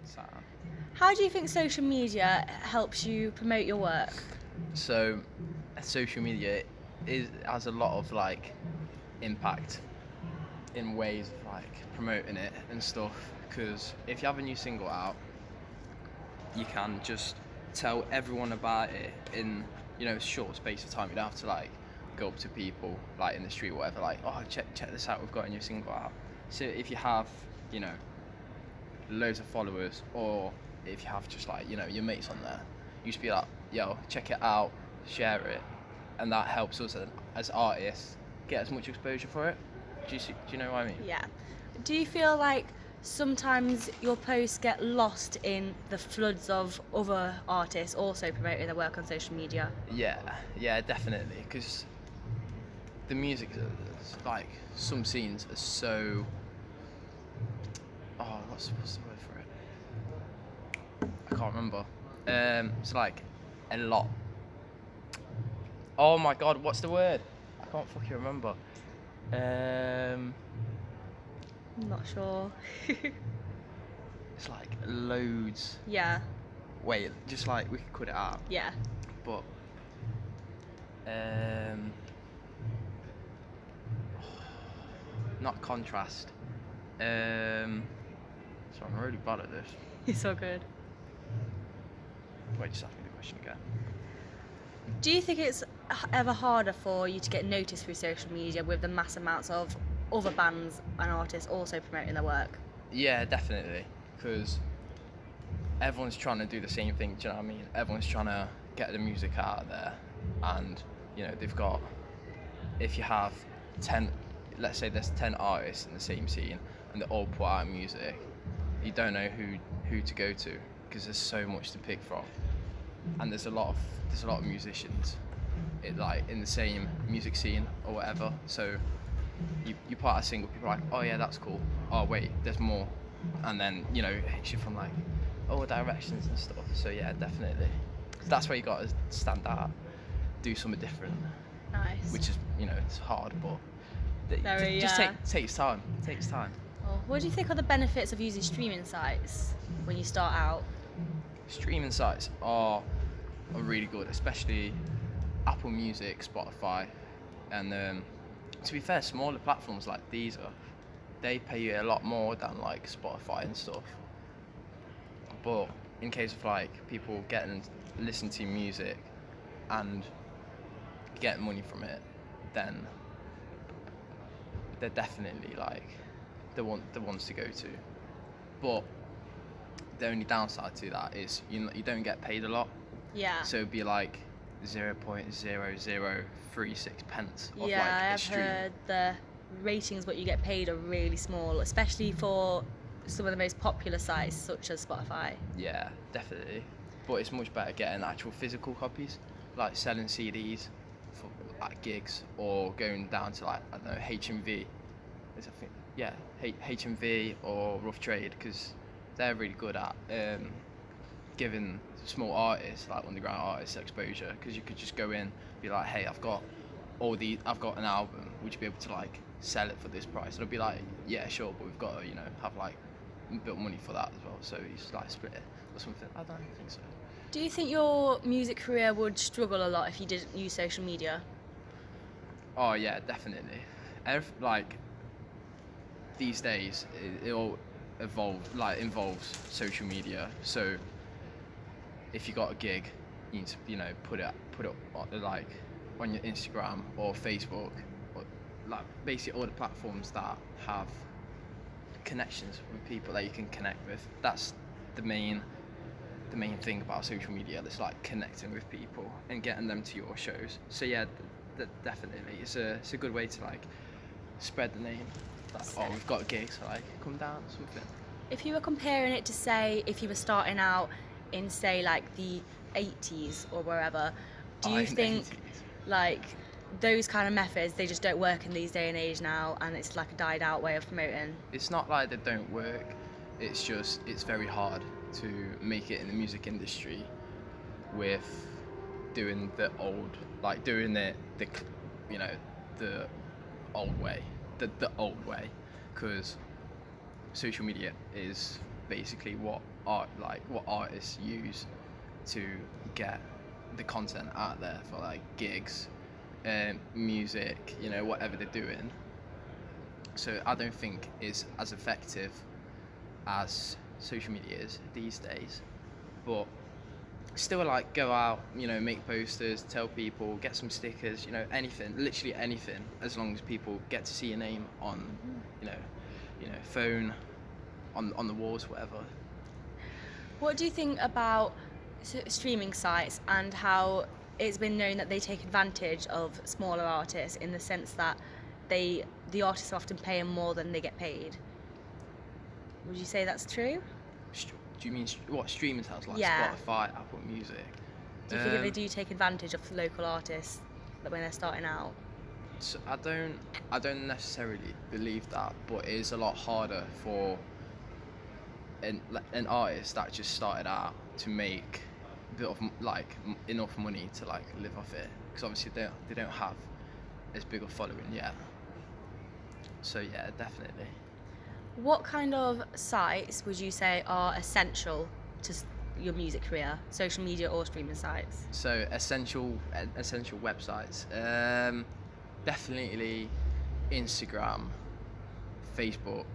Sound. How do you think social media helps you promote your work? So, social media has a lot of like impact in ways of like promoting it and stuff. Because if you have a new single out, you can just tell everyone about it in a short space of time. You don't have to like go up to people like in the street or whatever, like, oh, check this out, we've got a new single out. So if you have loads of followers, or if you have just like your mates on there, you just be like, yo, check it out, share it, and that helps us as artists get as much exposure for it. Do you know what I mean? Yeah. Do you feel like sometimes your posts get lost in the floods of other artists also promoting their work on social media? Yeah, definitely, because the music, like, some scenes are so, oh, what's the word for it? I can't remember. It's like a lot. Oh my god, what's the word? I can't fucking remember. I'm not sure. It's like loads. Yeah. Wait, just like we could cut it out. Yeah. But not contrast. So I'm really bad at this. It's all good. Wait, just ask me the question again. Do you think it's ever harder for you to get noticed through social media with the mass amounts of other bands and artists also promoting their work? Yeah, definitely, because everyone's trying to do the same thing. Do you know what I mean? Everyone's trying to get the music out there, and they've got. If you have 10, let's say there's 10 artists in the same scene, and they all put out music, you don't know who to go to because there's so much to pick from, and there's a lot of musicians, in the same music scene or whatever. So you put out a single, people are like, oh yeah, that's cool. Oh wait, there's more, and then it hits you from like all directions and stuff. So yeah, definitely, that's where you got to stand out, do something different. Nice. Which is it's hard, but takes time. It takes time. Well, what do you think are the benefits of using streaming sites when you start out? Streaming sites are really good, especially Apple Music, Spotify, and to be fair, smaller platforms like Deezer, they pay you a lot more than like Spotify and stuff. But in case of like people listen to music and get money from it, then they're definitely like the ones to go to. But the only downside to that is you don't get paid a lot. Yeah. So it'd be like 0.0036 pence of Yeah, like I a have stream. heard the ratings what you get paid are really small, especially for some of the most popular sites such as Spotify. Yeah, definitely. But it's much better getting actual physical copies, like selling CDs for at gigs, or going down to like, I don't know, HMV. HMV or Rough Trade, because they're really good at giving small artists, like underground artists, exposure. Because you could just go in, be like, hey, I've got an album. Would you be able to like sell it for this price? And it'll be like, yeah, sure, but we've got to have like a bit of money for that as well. So you just like split it or something. I don't think so. Do you think your music career would struggle a lot if you didn't use social media? Oh yeah, definitely. Like these days, it all involves social media. So if you got a gig, you need to put it like on your Instagram or Facebook, or like basically all the platforms that have connections with people that you can connect with. That's the main thing about social media. That's like connecting with people and getting them to your shows. So yeah, definitely, it's a good way to like spread the name. Like, oh, we've got gigs, so like come down or something. If you were comparing it to, say, if you were starting out in, say, like the 80s or wherever, do you think 80s. like those kind of methods, they just don't work in these day and age now, and it's like a died out way of promoting? It's not like they don't work, it's just it's very hard to make it in the music industry with doing the old, like doing the old way, the old way, because social media is basically what what artists use to get the content out there for like gigs, music, whatever they're doing. So I don't think it's as effective as social media is these days, but still like go out, make posters, tell people, get some stickers, anything, literally anything, as long as people get to see your name on, phone, on the walls, whatever. What do you think about streaming sites and how it's been known that they take advantage of smaller artists in the sense that the artists often pay them more than they get paid? Would you say that's true? Do you mean what streaming sites like Yeah. Spotify, Apple Music? Do you think that they do take advantage of the local artists when they're starting out? So I don't necessarily believe that, but it is a lot harder for an artist that just started out to make a bit of enough money to like live off it, because obviously they don't have as big a following yet. So yeah, definitely. What kind of sites would you say are essential to your music career? Social media or streaming sites? So essential websites. Definitely Instagram, Facebook.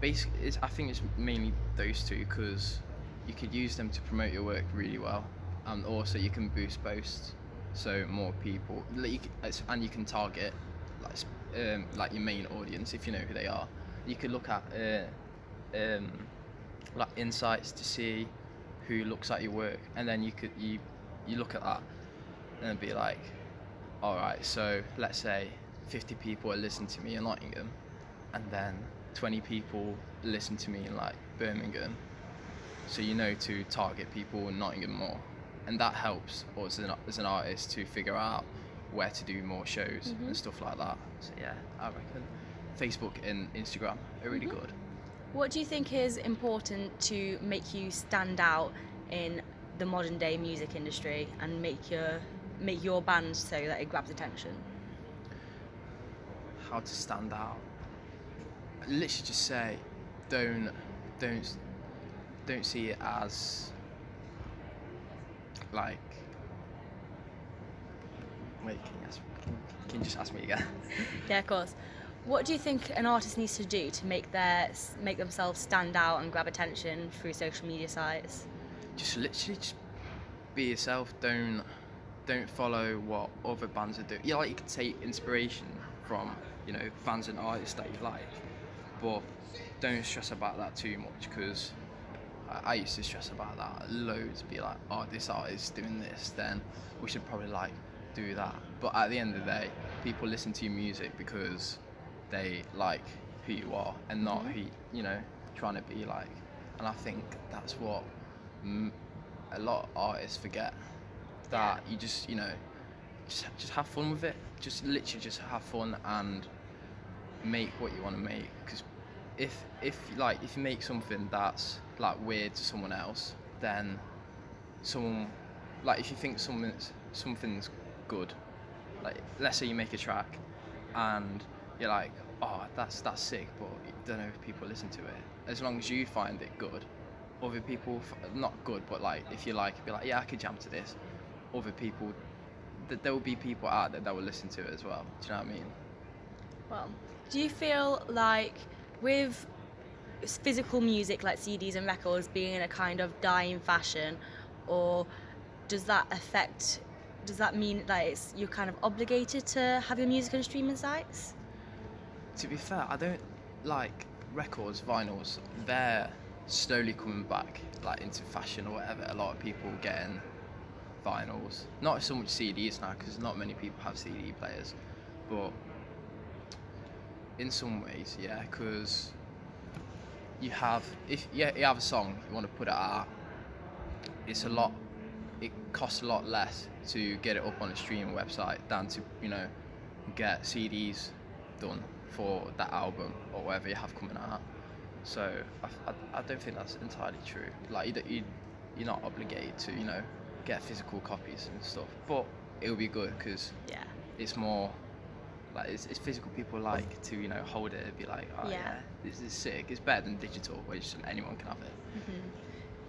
Basically, I think it's mainly those two, because you could use them to promote your work really well, and also you can boost posts, so more people, and you can target like your main audience if you know who they are. You could look at like insights to see who looks at your work, and then you look at that and be like, all right, so let's say 50 people are listening to me in Nottingham, and then 20 people listen to me in like Birmingham, so to target people in Nottingham more, and that helps us as an artist to figure out where to do more shows and stuff like that. So yeah, I reckon Facebook and Instagram are really good. What do you think is important to make you stand out in the modern day music industry and make your band so that it grabs attention? How to stand out? Literally just say, don't see it as like. Wait, can you just ask me again? Yeah, of course. What do you think an artist needs to do to make themselves stand out and grab attention through social media sites? Just literally just be yourself. Don't follow what other bands are doing. Yeah, like you can take inspiration from bands and artists that you like, but don't stress about that too much, because I used to stress about that loads. Be like, oh, this artist's doing this, then we should probably do that. But at the end of the day, people listen to your music because they like who you are, and not who trying to be like. And I think that's what a lot of artists forget, that you just just have fun with it. Just literally just have fun and make what you want to make. Because if you make something that's like weird to someone else, then someone if you think something's good, like let's say you make a track and you're like, oh, that's sick, but you don't know if people listen to it. As long as you find it good, other people not good, but if you be like, yeah, I could jam to this. Other people, there will be people out there that will listen to it as well. Do you know what I mean? Well, do you feel like with physical music like CDs and records being in a kind of dying fashion, or does that mean that you're kind of obligated to have your music on streaming sites? To be fair, I don't like records, vinyls. They're slowly coming back into fashion or whatever. A lot of people getting vinyls, not so much CDs now, because not many people have CD players, but in some ways, yeah, because you have a song, you want to put it out, it costs a lot less to get it up on a streaming website than to get CDs done for that album or whatever you have coming out. So I don't think that's entirely true. You're not obligated to get physical copies and stuff, but it'll be good because it's more Like it's physical. People like to hold it and be like, oh Yeah. yeah, this is sick. It's better than digital, which anyone can have it.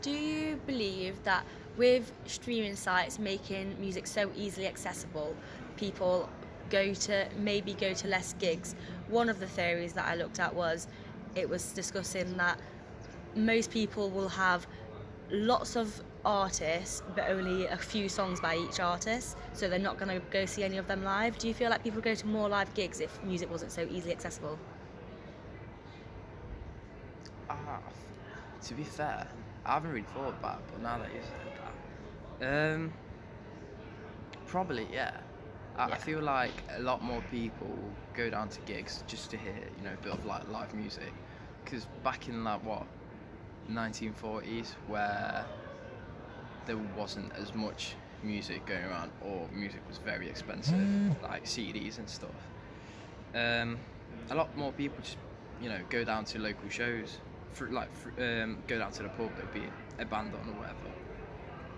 Do you believe that with streaming sites making music so easily accessible, people go to less gigs? One of the theories that I looked at was it was discussing that most people will have lots of artists but only a few songs by each artist, so they're not going to go see any of them live. Do you feel like people go to more live gigs if music wasn't so easily accessible? To be fair, I haven't really thought about it, but now that you said that, probably yeah. I feel like a lot more people go down to gigs just to hear a bit of like live music, because back in like 1940s, where there wasn't as much music going around, or music was very expensive, like CDs and stuff. A lot more people just go down to local shows, go down to the pub. There'd be a band on or whatever.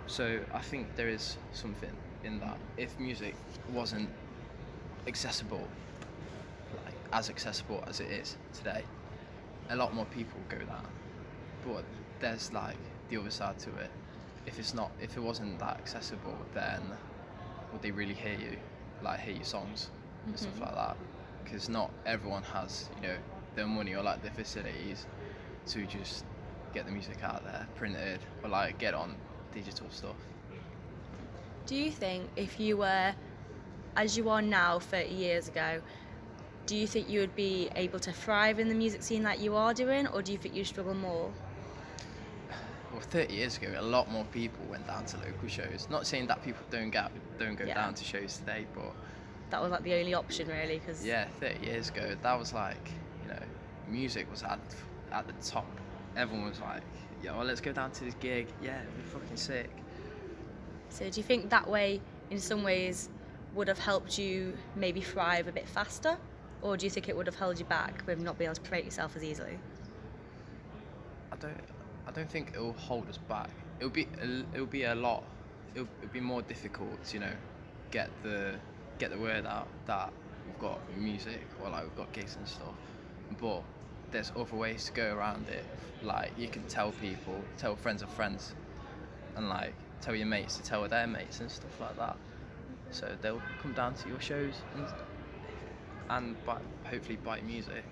So I think there is something in that. If music wasn't accessible, like as accessible as it is today, a lot more people would go down. But there's like the other side to it. If it wasn't that accessible, then would they really hear you, like hear your songs and stuff like that? Because not everyone has the money or like the facilities to just get the music out there printed or like get on digital stuff. Do you think if you were as you are now 30 years ago, do you think you would be able to thrive in the music scene like you are doing, or do you think you'd struggle more? Well, 30 years ago, a lot more people went down to local shows. Not saying that people don't go down to shows today, but that was like the only option, really. Cause 30 years ago, that was like, music was at the top. Everyone was like, well, let's go down to this gig. Yeah, it'd be fucking sick. So do you think that way, in some ways, would have helped you maybe thrive a bit faster? Or do you think it would have held you back with not being able to promote yourself as easily? I don't think it'll hold us back. It'll be more difficult to get the word out that we've got music or like we've got gigs and stuff. But there's other ways to go around it. Like you can tell people, tell friends of friends, and like tell your mates to tell their mates and stuff like that. So they'll come down to your shows and hopefully buy music.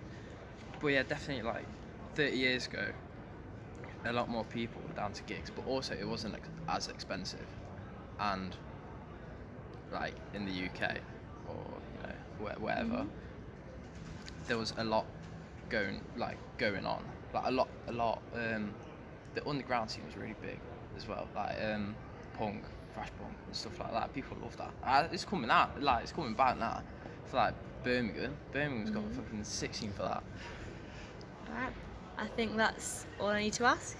But yeah, definitely like 30 years ago, a lot more people were down to gigs, but also it wasn't as expensive. And like in the UK or wherever, there was a lot going on. Like a lot. The underground scene was really big as well. Like punk, thrash punk, and stuff like that. People love that. It's coming out. Like it's coming back now. For like Birmingham. Birmingham's got a fucking 16 for that. Alright, I think that's all I need to ask.